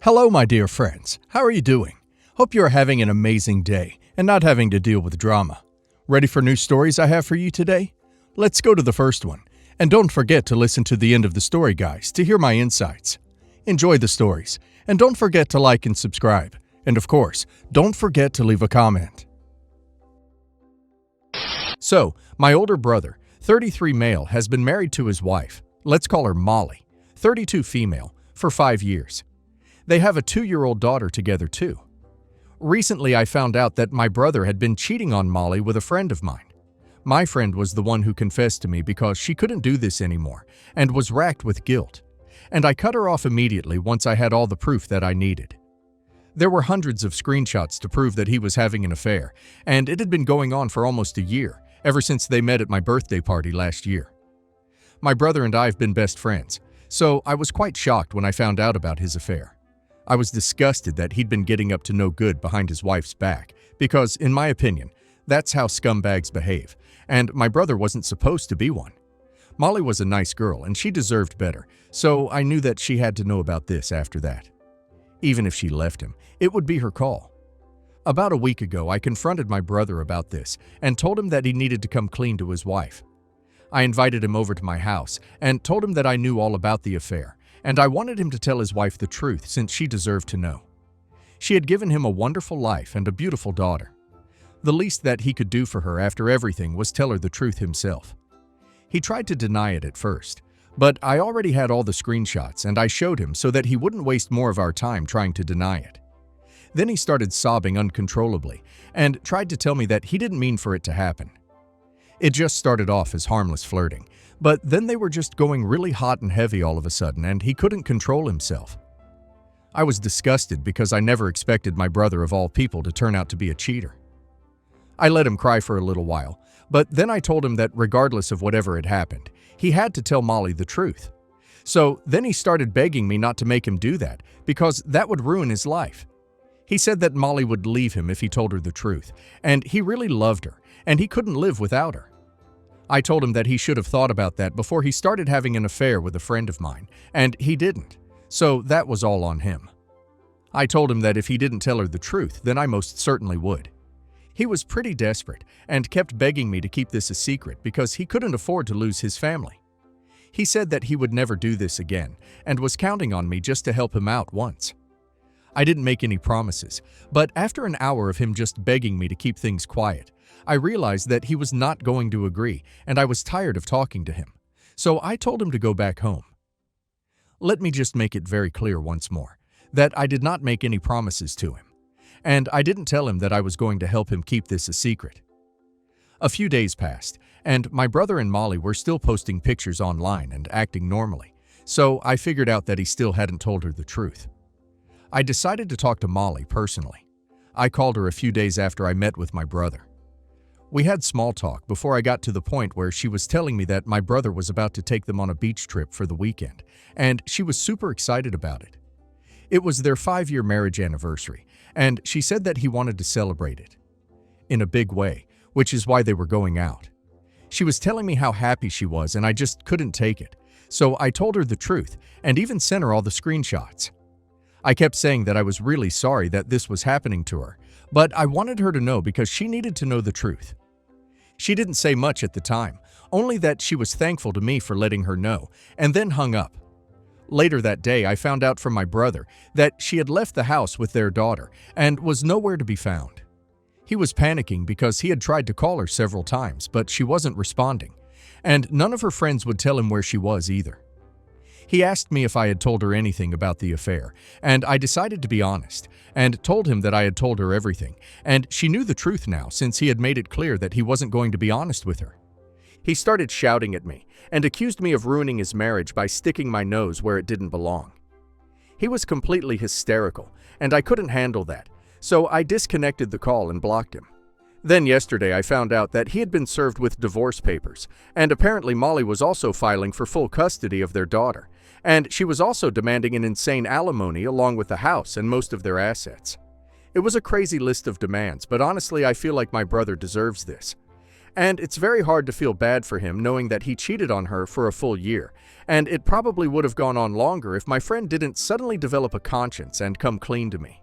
Hello, my dear friends. How are you doing? Hope you are having an amazing day and not having to deal with drama. Ready for new stories I have for you today? Let's go to the first one. And don't forget to listen to the end of the story, guys, to hear my insights. Enjoy the stories, and don't forget to like and subscribe. And of course, don't forget to leave a comment. So, my older brother, 33 male, has been married to his wife, let's call her Molly, 32 female, for 5 years. They have a 2-year-old daughter together too. Recently, I found out that my brother had been cheating on Molly with a friend of mine. My friend was the one who confessed to me because she couldn't do this anymore and was racked with guilt. And I cut her off immediately once I had all the proof that I needed. There were hundreds of screenshots to prove that he was having an affair, and it had been going on for almost a year, ever since they met at my birthday party last year. My brother and I have been best friends, so I was quite shocked when I found out about his affair. I was disgusted that he'd been getting up to no good behind his wife's back, because, in my opinion, that's how scumbags behave, and my brother wasn't supposed to be one. Molly was a nice girl, and she deserved better, so I knew that she had to know about this after that. Even if she left him, it would be her call. About a week ago, I confronted my brother about this and told him that he needed to come clean to his wife. I invited him over to my house and told him that I knew all about the affair, and I wanted him to tell his wife the truth since she deserved to know. She had given him a wonderful life and a beautiful daughter. The least that he could do for her after everything was tell her the truth himself. He tried to deny it at first, but I already had all the screenshots and I showed him so that he wouldn't waste more of our time trying to deny it. Then he started sobbing uncontrollably and tried to tell me that he didn't mean for it to happen. It just started off as harmless flirting, but then they were just going really hot and heavy all of a sudden and he couldn't control himself. I was disgusted because I never expected my brother of all people to turn out to be a cheater. I let him cry for a little while, but then I told him that regardless of whatever had happened, he had to tell Molly the truth. So then he started begging me not to make him do that because that would ruin his life. He said that Molly would leave him if he told her the truth, and he really loved her, and he couldn't live without her. I told him that he should have thought about that before he started having an affair with a friend of mine, and he didn't, so that was all on him. I told him that if he didn't tell her the truth, then I most certainly would. He was pretty desperate and kept begging me to keep this a secret because he couldn't afford to lose his family. He said that he would never do this again and was counting on me just to help him out once. I didn't make any promises, but after an hour of him just begging me to keep things quiet, I realized that he was not going to agree and I was tired of talking to him. So I told him to go back home. Let me just make it very clear once more that I did not make any promises to him. And I didn't tell him that I was going to help him keep this a secret. A few days passed, and my brother and Molly were still posting pictures online and acting normally, so I figured out that he still hadn't told her the truth. I decided to talk to Molly personally. I called her a few days after I met with my brother. We had small talk before I got to the point where she was telling me that my brother was about to take them on a beach trip for the weekend, and she was super excited about it. It was their 5-year marriage anniversary, and she said that he wanted to celebrate it in a big way, which is why they were going out. She was telling me how happy she was, and I just couldn't take it. So I told her the truth and even sent her all the screenshots. I kept saying that I was really sorry that this was happening to her, but I wanted her to know because she needed to know the truth. She didn't say much at the time, only that she was thankful to me for letting her know, and then hung up. Later that day, I found out from my brother that she had left the house with their daughter and was nowhere to be found. He was panicking because he had tried to call her several times, but she wasn't responding, and none of her friends would tell him where she was either. He asked me if I had told her anything about the affair, and I decided to be honest, and told him that I had told her everything, and she knew the truth now since he had made it clear that he wasn't going to be honest with her. He started shouting at me and accused me of ruining his marriage by sticking my nose where it didn't belong. He was completely hysterical, and I couldn't handle that, so I disconnected the call and blocked him. Then yesterday I found out that he had been served with divorce papers, and apparently Molly was also filing for full custody of their daughter, and she was also demanding an insane alimony along with the house and most of their assets. It was a crazy list of demands, but honestly I feel like my brother deserves this. And it's very hard to feel bad for him knowing that he cheated on her for a full year, and it probably would have gone on longer if my friend didn't suddenly develop a conscience and come clean to me.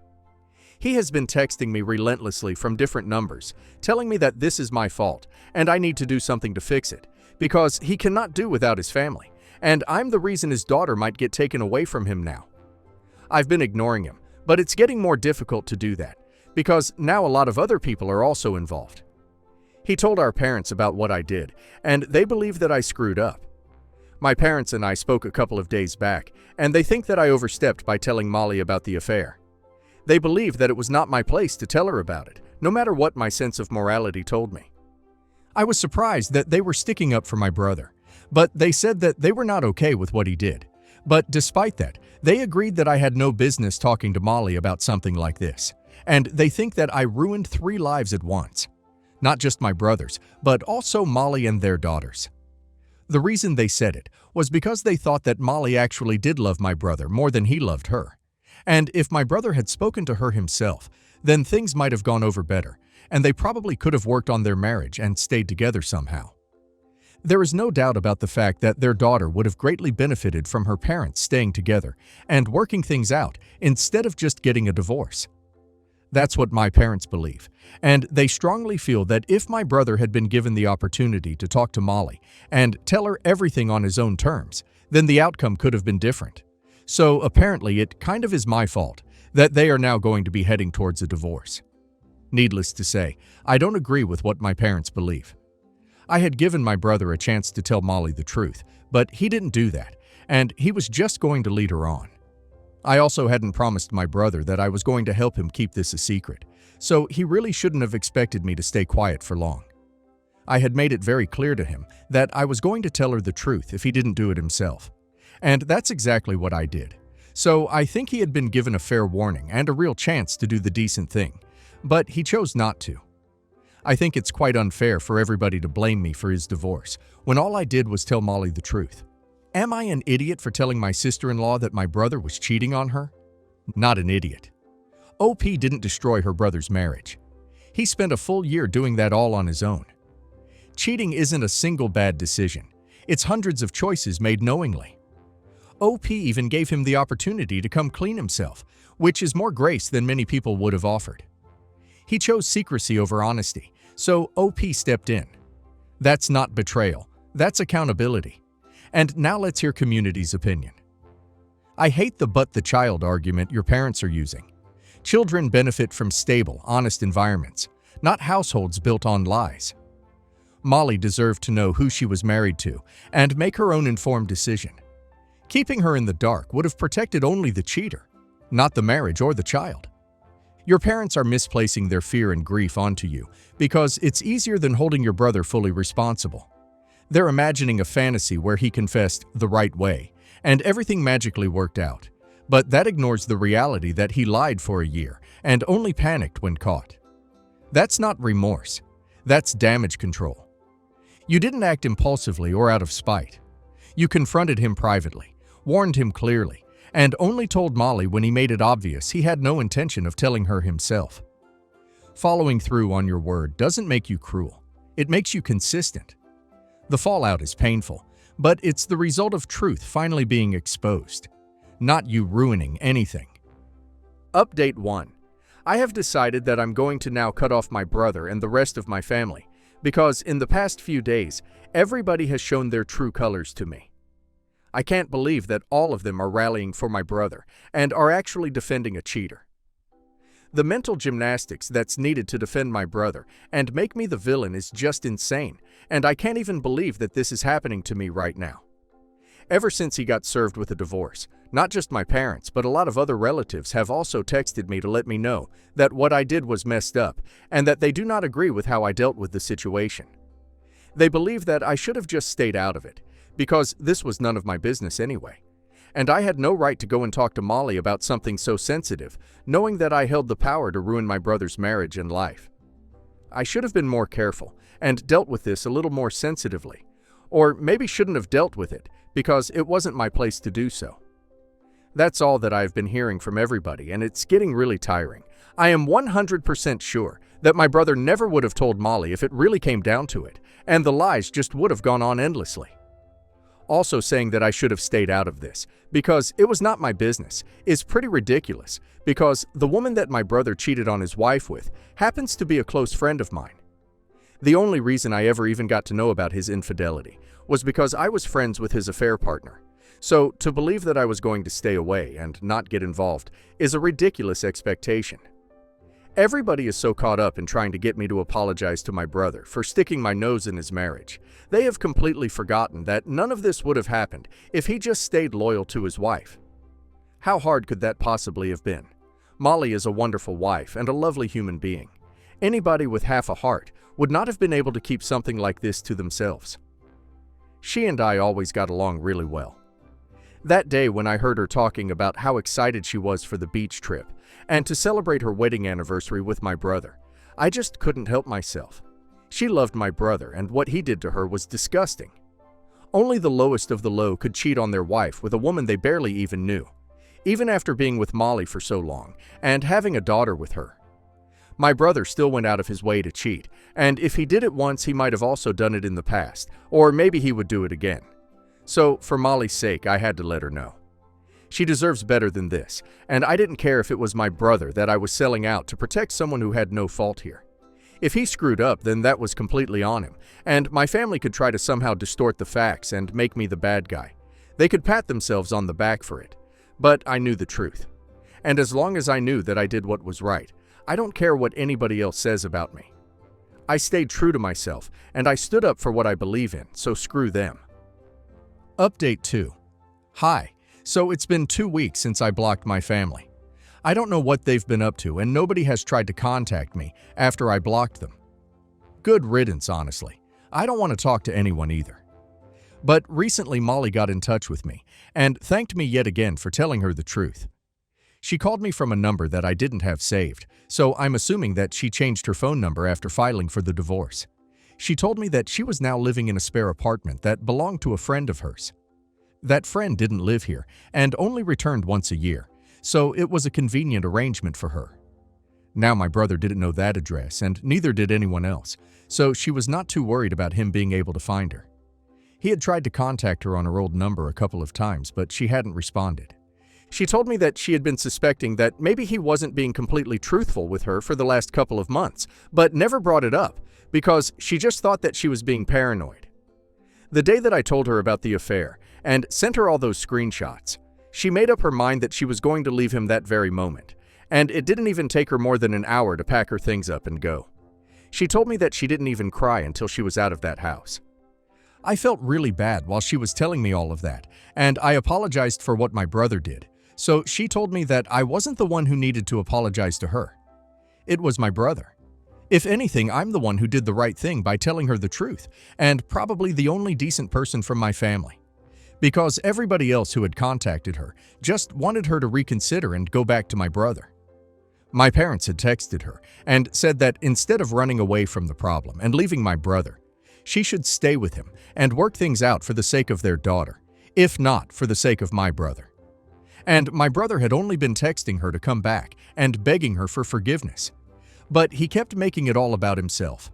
He has been texting me relentlessly from different numbers, telling me that this is my fault and I need to do something to fix it, because he cannot do without his family, and I'm the reason his daughter might get taken away from him now. I've been ignoring him, but it's getting more difficult to do that, because now a lot of other people are also involved. He told our parents about what I did, and they believe that I screwed up. My parents and I spoke a couple of days back, and they think that I overstepped by telling Molly about the affair. They believe that it was not my place to tell her about it, no matter what my sense of morality told me. I was surprised that they were sticking up for my brother, but they said that they were not okay with what he did. But despite that, they agreed that I had no business talking to Molly about something like this, and they think that I ruined 3 lives at once. Not just my brother's, but also Molly and their daughters. The reason they said it was because they thought that Molly actually did love my brother more than he loved her. And if my brother had spoken to her himself, then things might have gone over better, and they probably could have worked on their marriage and stayed together somehow. There is no doubt about the fact that their daughter would have greatly benefited from her parents staying together and working things out instead of just getting a divorce. That's what my parents believe, and they strongly feel that if my brother had been given the opportunity to talk to Molly and tell her everything on his own terms, then the outcome could have been different. So apparently it kind of is my fault that they are now going to be heading towards a divorce. Needless to say, I don't agree with what my parents believe. I had given my brother a chance to tell Molly the truth, but he didn't do that, and he was just going to lead her on. I also hadn't promised my brother that I was going to help him keep this a secret, so he really shouldn't have expected me to stay quiet for long. I had made it very clear to him that I was going to tell her the truth if he didn't do it himself. And that's exactly what I did. So I think he had been given a fair warning and a real chance to do the decent thing, but he chose not to. I think it's quite unfair for everybody to blame me for his divorce, when all I did was tell Molly the truth. Am I an idiot for telling my sister-in-law that my brother was cheating on her? Not an idiot. OP didn't destroy her brother's marriage. He spent a full year doing that all on his own. Cheating isn't a single bad decision. It's hundreds of choices made knowingly. OP even gave him the opportunity to come clean himself, which is more grace than many people would have offered. He chose secrecy over honesty, so OP stepped in. That's not betrayal. That's accountability. And now let's hear community's opinion. I hate the "but the child" argument your parents are using. Children benefit from stable, honest environments, not households built on lies. Molly deserved to know who she was married to and make her own informed decision. Keeping her in the dark would have protected only the cheater, not the marriage or the child. Your parents are misplacing their fear and grief onto you because it's easier than holding your brother fully responsible. They're imagining a fantasy where he confessed the right way and everything magically worked out, but that ignores the reality that he lied for a year and only panicked when caught. That's not remorse. That's damage control. You didn't act impulsively or out of spite. You confronted him privately, warned him clearly, and only told Molly when he made it obvious he had no intention of telling her himself. Following through on your word doesn't make you cruel. It makes you consistent. The fallout is painful, but it's the result of truth finally being exposed, not you ruining anything. Update 1. I have decided that I'm going to now cut off my brother and the rest of my family, because in the past few days, everybody has shown their true colors to me. I can't believe that all of them are rallying for my brother and are actually defending a cheater. The mental gymnastics that's needed to defend my brother and make me the villain is just insane, and I can't even believe that this is happening to me right now. Ever since he got served with a divorce, not just my parents, but a lot of other relatives have also texted me to let me know that what I did was messed up and that they do not agree with how I dealt with the situation. They believe that I should have just stayed out of it, because this was none of my business anyway. And I had no right to go and talk to Molly about something so sensitive, knowing that I held the power to ruin my brother's marriage and life. I should have been more careful and dealt with this a little more sensitively, or maybe shouldn't have dealt with it because it wasn't my place to do so. That's all that I've been hearing from everybody, and it's getting really tiring. I am 100% sure that my brother never would have told Molly if it really came down to it, and the lies just would have gone on endlessly. Also saying that I should have stayed out of this, because it was not my business, is pretty ridiculous, because the woman that my brother cheated on his wife with happens to be a close friend of mine. The only reason I ever even got to know about his infidelity was because I was friends with his affair partner. So to believe that I was going to stay away and not get involved is a ridiculous expectation. Everybody is so caught up in trying to get me to apologize to my brother for sticking my nose in his marriage. They have completely forgotten that none of this would have happened if he just stayed loyal to his wife. How hard could that possibly have been? Molly is a wonderful wife and a lovely human being. Anybody with half a heart would not have been able to keep something like this to themselves. She and I always got along really well. That day when I heard her talking about how excited she was for the beach trip and to celebrate her wedding anniversary with my brother, I just couldn't help myself. She loved my brother, and what he did to her was disgusting. Only the lowest of the low could cheat on their wife with a woman they barely even knew, even after being with Molly for so long and having a daughter with her. My brother still went out of his way to cheat, and if he did it once, he might have also done it in the past, or maybe he would do it again. So, for Molly's sake, I had to let her know. She deserves better than this, and I didn't care if it was my brother that I was selling out to protect someone who had no fault here. If he screwed up, then that was completely on him, and my family could try to somehow distort the facts and make me the bad guy. They could pat themselves on the back for it. But I knew the truth. And as long as I knew that I did what was right, I don't care what anybody else says about me. I stayed true to myself, and I stood up for what I believe in, so screw them. Update 2. Hi. So it's been 2 weeks since I blocked my family. I don't know what they've been up to, and nobody has tried to contact me after I blocked them. Good riddance, honestly. I don't want to talk to anyone either. But recently Molly got in touch with me and thanked me yet again for telling her the truth. She called me from a number that I didn't have saved, so I'm assuming that she changed her phone number after filing for the divorce. She told me that she was now living in a spare apartment that belonged to a friend of hers. That friend didn't live here and only returned once a year, so it was a convenient arrangement for her. Now my brother didn't know that address, and neither did anyone else, so she was not too worried about him being able to find her. He had tried to contact her on her old number a couple of times, but she hadn't responded. She told me that she had been suspecting that maybe he wasn't being completely truthful with her for the last couple of months, but never brought it up because she just thought that she was being paranoid. The day that I told her about the affair and sent her all those screenshots, she made up her mind that she was going to leave him that very moment, and it didn't even take her more than an hour to pack her things up and go. She told me that she didn't even cry until she was out of that house. I felt really bad while she was telling me all of that, and I apologized for what my brother did, so she told me that I wasn't the one who needed to apologize to her. It was my brother. If anything, I'm the one who did the right thing by telling her the truth, and probably the only decent person from my family. Because everybody else who had contacted her just wanted her to reconsider and go back to my brother. My parents had texted her and said that instead of running away from the problem and leaving my brother, she should stay with him and work things out for the sake of their daughter, if not for the sake of my brother. And my brother had only been texting her to come back and begging her for forgiveness. But he kept making it all about himself.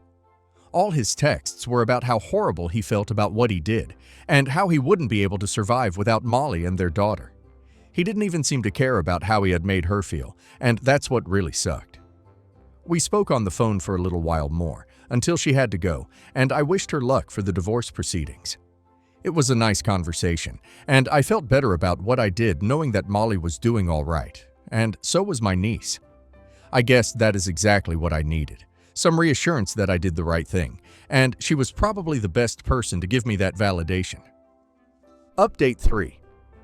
All his texts were about how horrible he felt about what he did, and how he wouldn't be able to survive without Molly and their daughter. He didn't even seem to care about how he had made her feel, and that's what really sucked. We spoke on the phone for a little while more, until she had to go, and I wished her luck for the divorce proceedings. It was a nice conversation, and I felt better about what I did knowing that Molly was doing all right, and so was my niece. I guess that is exactly what I needed. Some reassurance that I did the right thing, and she was probably the best person to give me that validation. Update 3.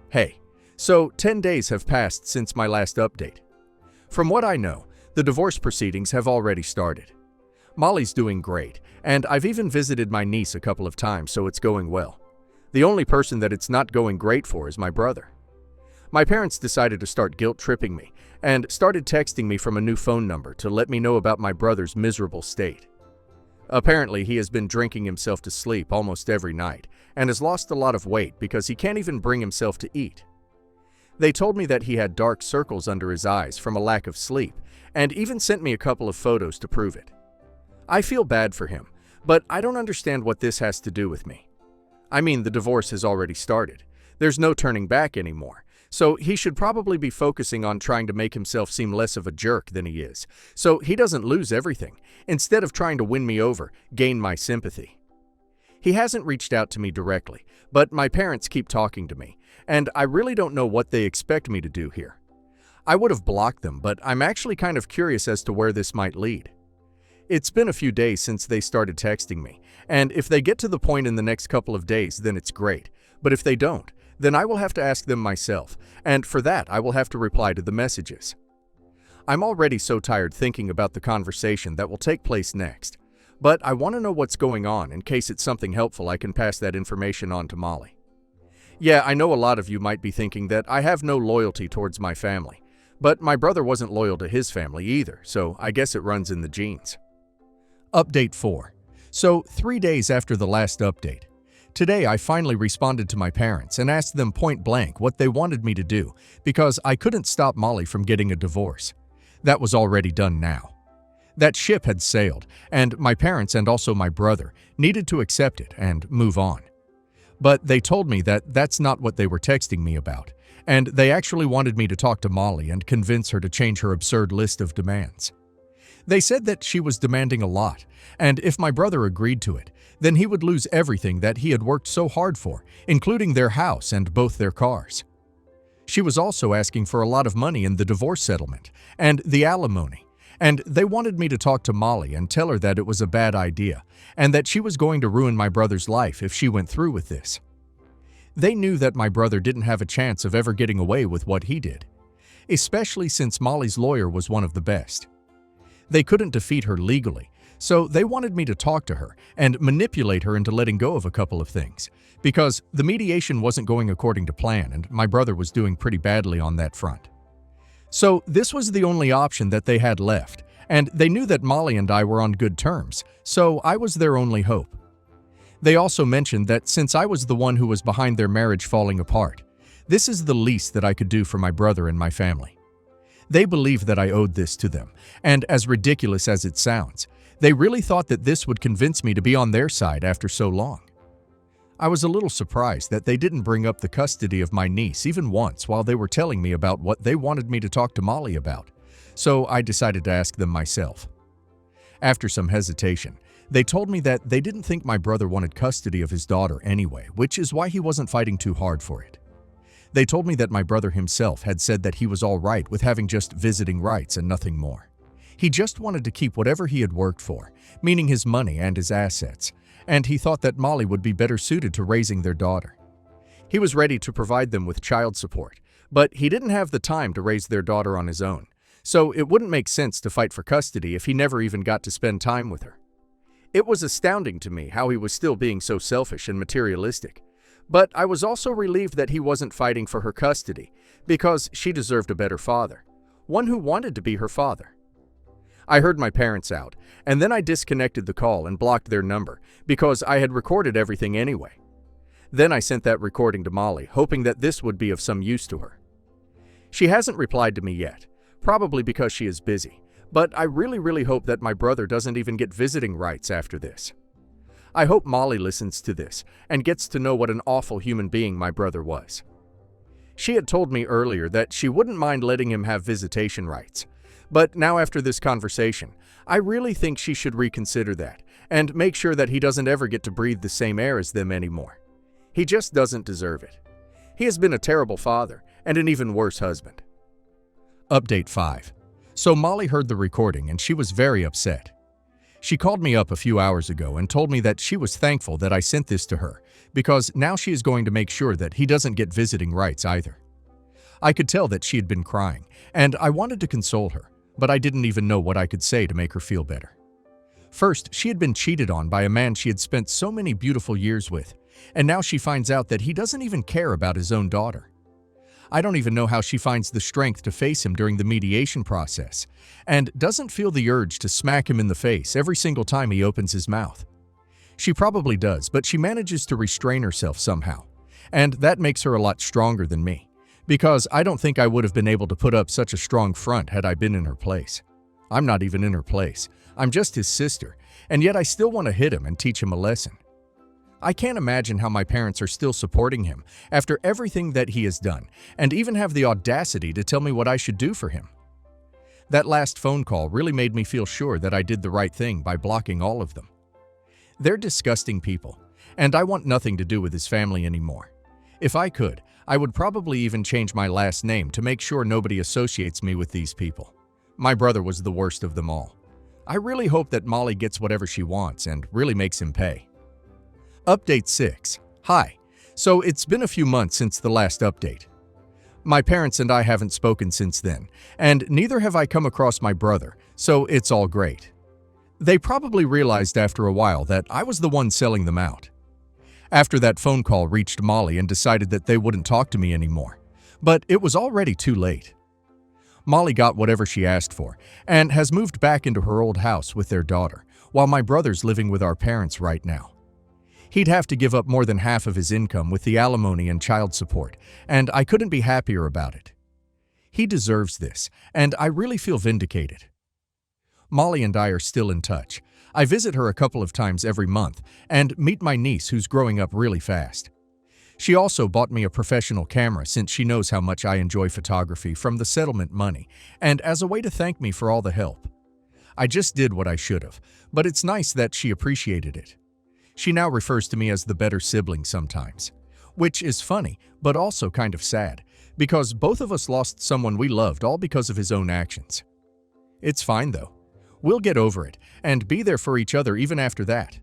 Hey, so 10 days have passed since my last update. From what I know, the divorce proceedings have already started. Molly's doing great, and I've even visited my niece a couple of times, so it's going well. The only person that it's not going great for is my brother. My parents decided to start guilt-tripping me and started texting me from a new phone number to let me know about my brother's miserable state. Apparently, he has been drinking himself to sleep almost every night and has lost a lot of weight because he can't even bring himself to eat. They told me that he had dark circles under his eyes from a lack of sleep, and even sent me a couple of photos to prove it. I feel bad for him, but I don't understand what this has to do with me. I mean, the divorce has already started. There's no turning back anymore, so he should probably be focusing on trying to make himself seem less of a jerk than he is, so he doesn't lose everything, instead of trying to win me over, gain my sympathy. He hasn't reached out to me directly, but my parents keep talking to me, and I really don't know what they expect me to do here. I would have blocked them, but I'm actually kind of curious as to where this might lead. It's been a few days since they started texting me, and if they get to the point in the next couple of days, then it's great. But if they don't, then I will have to ask them myself, and for that I will have to reply to the messages. I'm already so tired thinking about the conversation that will take place next, but I want to know what's going on in case it's something helpful I can pass that information on to Molly. Yeah, I know a lot of you might be thinking that I have no loyalty towards my family, but my brother wasn't loyal to his family either, so I guess it runs in the genes. Update 4. So, 3 days after the last update, today I finally responded to my parents and asked them point blank what they wanted me to do because I couldn't stop Molly from getting a divorce. That was already done now. That ship had sailed, and my parents and also my brother needed to accept it and move on. But they told me that that's not what they were texting me about, and they actually wanted me to talk to Molly and convince her to change her absurd list of demands. They said that she was demanding a lot, and if my brother agreed to it, then he would lose everything that he had worked so hard for, including their house and both their cars. She was also asking for a lot of money in the divorce settlement and the alimony, and they wanted me to talk to Molly and tell her that it was a bad idea and that she was going to ruin my brother's life if she went through with this. They knew that my brother didn't have a chance of ever getting away with what he did, especially since Molly's lawyer was one of the best. They couldn't defeat her legally, so they wanted me to talk to her and manipulate her into letting go of a couple of things, because the mediation wasn't going according to plan and my brother was doing pretty badly on that front. So this was the only option that they had left, and they knew that Molly and I were on good terms, so I was their only hope. They also mentioned that since I was the one who was behind their marriage falling apart, this is the least that I could do for my brother and my family. They believed that I owed this to them, and as ridiculous as it sounds, they really thought that this would convince me to be on their side after so long. I was a little surprised that they didn't bring up the custody of my niece even once while they were telling me about what they wanted me to talk to Molly about, so I decided to ask them myself. After some hesitation, they told me that they didn't think my brother wanted custody of his daughter anyway, which is why he wasn't fighting too hard for it. They told me that my brother himself had said that he was all right with having just visiting rights and nothing more. He just wanted to keep whatever he had worked for, meaning his money and his assets, and he thought that Molly would be better suited to raising their daughter. He was ready to provide them with child support, but he didn't have the time to raise their daughter on his own, so it wouldn't make sense to fight for custody if he never even got to spend time with her. It was astounding to me how he was still being so selfish and materialistic. But I was also relieved that he wasn't fighting for her custody, because she deserved a better father, one who wanted to be her father. I heard my parents out, and then I disconnected the call and blocked their number, because I had recorded everything anyway. Then I sent that recording to Molly, hoping that this would be of some use to her. She hasn't replied to me yet, probably because she is busy, but I really hope that my brother doesn't even get visiting rights after this. I hope Molly listens to this and gets to know what an awful human being my brother was. She had told me earlier that she wouldn't mind letting him have visitation rights, but now after this conversation, I really think she should reconsider that and make sure that he doesn't ever get to breathe the same air as them anymore. He just doesn't deserve it. He has been a terrible father and an even worse husband. Update 5. So Molly heard the recording and she was very upset. She called me up a few hours ago and told me that she was thankful that I sent this to her because now she is going to make sure that he doesn't get visiting rights either. I could tell that she had been crying, and I wanted to console her, but I didn't even know what I could say to make her feel better. First, she had been cheated on by a man she had spent so many beautiful years with, and now she finds out that he doesn't even care about his own daughter. I don't even know how she finds the strength to face him during the mediation process, and doesn't feel the urge to smack him in the face every single time he opens his mouth. She probably does, but she manages to restrain herself somehow, and that makes her a lot stronger than me, because I don't think I would have been able to put up such a strong front had I been in her place. I'm not even in her place. I'm just his sister, and yet I still want to hit him and teach him a lesson. I can't imagine how my parents are still supporting him after everything that he has done, and even have the audacity to tell me what I should do for him. That last phone call really made me feel sure that I did the right thing by blocking all of them. They're disgusting people, and I want nothing to do with his family anymore. If I could, I would probably even change my last name to make sure nobody associates me with these people. My brother was the worst of them all. I really hope that Molly gets whatever she wants and really makes him pay. Update 6. Hi. So it's been a few months since the last update. My parents and I haven't spoken since then, and neither have I come across my brother, so it's all great. They probably realized after a while that I was the one selling them out. After that phone call reached Molly and decided that they wouldn't talk to me anymore, but it was already too late. Molly got whatever she asked for and has moved back into her old house with their daughter, while my brother's living with our parents right now. He'd have to give up more than half of his income with the alimony and child support, and I couldn't be happier about it. He deserves this, and I really feel vindicated. Molly and I are still in touch. I visit her a couple of times every month and meet my niece who's growing up really fast. She also bought me a professional camera since she knows how much I enjoy photography from the settlement money, and as a way to thank me for all the help. I just did what I should have, but it's nice that she appreciated it. She now refers to me as the better sibling sometimes, which is funny, but also kind of sad, because both of us lost someone we loved all because of his own actions. It's fine though. We'll get over it and be there for each other even after that.